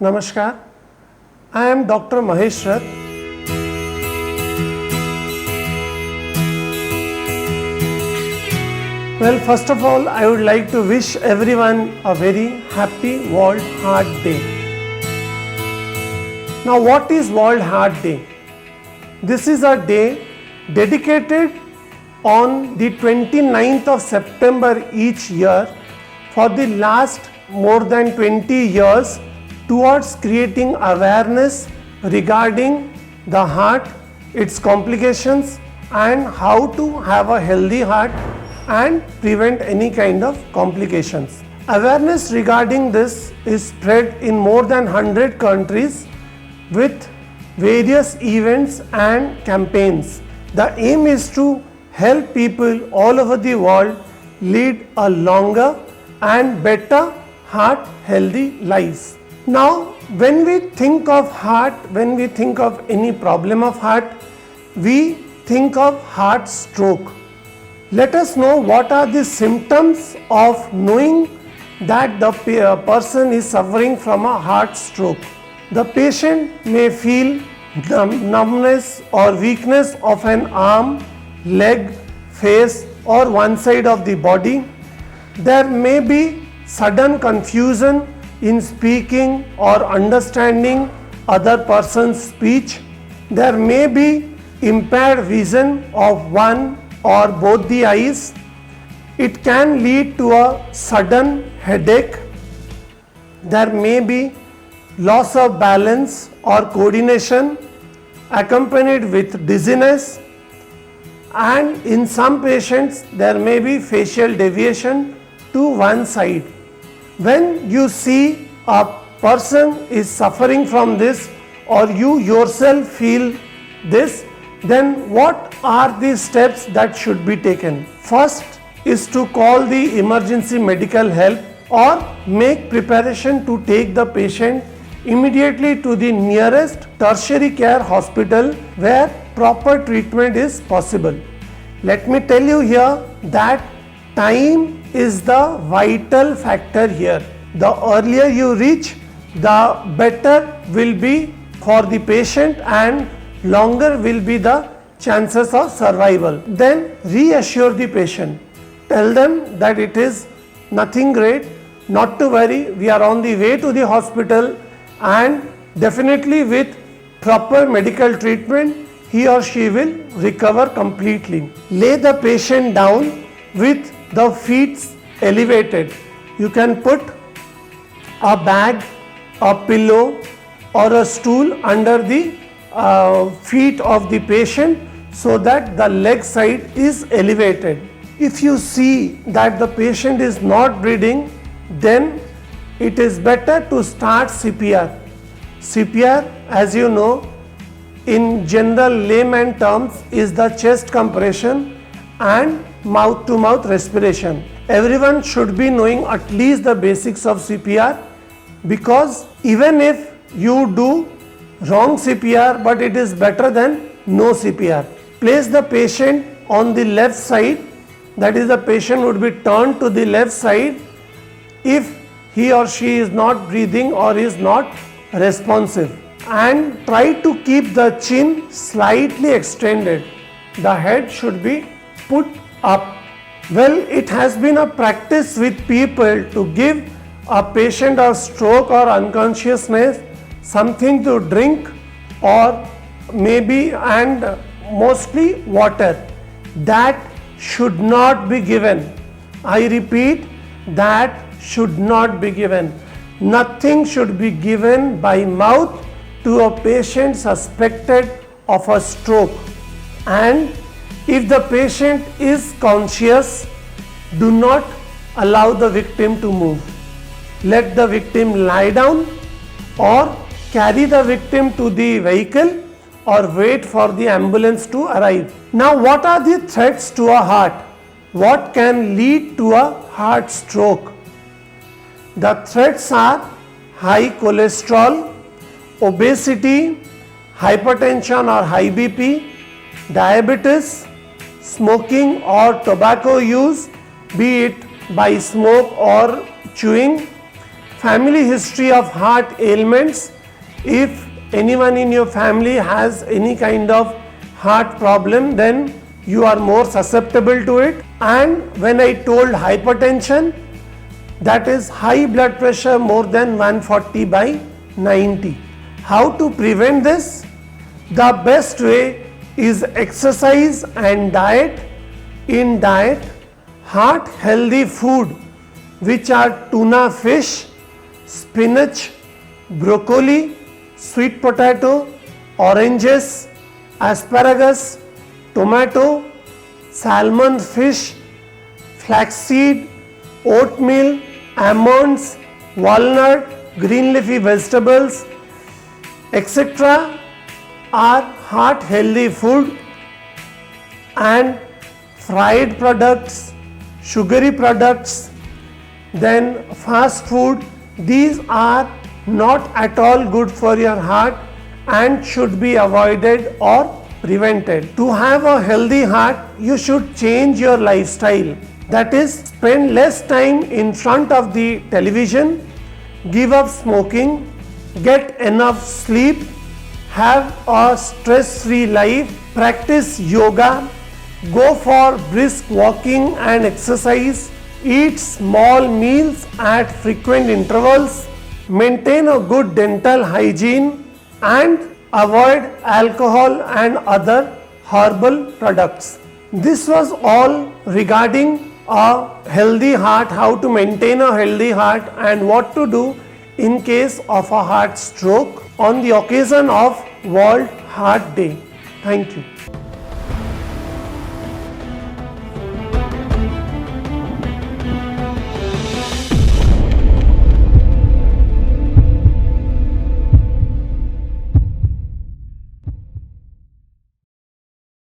Namaskar, I am Dr. Mahesh Rath. Well, first of all, I would like to wish everyone a very happy World Heart Day. Now, what is World Heart Day? This is a day dedicated on the 29th of September each year for the last more than 20 years towards creating awareness regarding the heart, its complications, and how to have a healthy heart and prevent any kind of complications. Awareness regarding this is spread in more than 100 countries with various events and campaigns. The aim is to help people all over the world lead a longer and better heart healthy lives. Now, when we think of heart, when we think of any problem of heart, we think of heart stroke. Let us know what are the symptoms of knowing that the person is suffering from a heart stroke. The patient may feel numbness or weakness of an arm, leg, face or one side of the body. There may be sudden confusion in speaking or understanding other person's speech. There may be impaired vision of one or both the eyes. It can lead to a sudden headache. There may be loss of balance or coordination accompanied with dizziness, and in some patients there may be facial deviation to one side. When you see a person is suffering from this or you yourself feel this, then what are the steps that should be taken? First is to call the emergency medical help or make preparation to take the patient immediately to the nearest tertiary care hospital where proper treatment is possible. Let me tell you here that time is the vital factor here. The earlier you reach, the better will be for the patient and longer will be the chances of survival. Then reassure the patient. Tell them that it is nothing great, not to worry, we are on the way to the hospital, and definitely with proper medical treatment, he or she will recover completely. Lay the patient down with the feet elevated. You can put a bag, a pillow or a stool under the feet of the patient so that the leg side is elevated. If you see that the patient is not breathing, then it is better to start CPR. CPR, as you know, in general layman terms, is the chest compression and mouth to mouth respiration. Everyone should be knowing at least the basics of CPR, because even if you do wrong CPR, but it is better than no CPR. Place the patient on the left side, that is, the patient would be turned to the left side if he or she is not breathing or is not responsive, and try to keep the chin slightly extended. The head should be put up. Well, it has been a practice with people to give a patient of stroke or unconsciousness something to drink or maybe and mostly water. That should not be given. I repeat, that should not be given. Nothing should be given by mouth to a patient suspected of a stroke. And if the patient is conscious, do not allow the victim to move. Let the victim lie down or carry the victim to the vehicle or wait for the ambulance to arrive. Now, what are the threats to a heart? What can lead to a heart stroke? The threats are high cholesterol, obesity, hypertension or high BP, diabetes, smoking or tobacco use, be it by smoke or chewing, family history of heart ailments. If anyone in your family has any kind of heart problem, then you are more susceptible to it. And when I told hypertension, that is high blood pressure more than 140/90. How to prevent this? The best way is exercise and diet. In diet, heart healthy food which are tuna fish, spinach, broccoli, sweet potato, oranges, asparagus, tomato, salmon fish, flaxseed, oatmeal, almonds, walnut, green leafy vegetables, etc. are heart healthy food. And fried products, sugary products, then fast food, these are not at all good for your heart and should be avoided or prevented. To have a healthy heart, you should change your lifestyle. That is, spend less time in front of the television, give up smoking, get enough sleep, have a stress-free life, practice yoga, go for brisk walking and exercise, eat small meals at frequent intervals, maintain a good dental hygiene, and avoid alcohol and other herbal products. This was all regarding a healthy heart, how to maintain a healthy heart and what to do in case of a heart stroke on the occasion of World Heart Day. Thank you.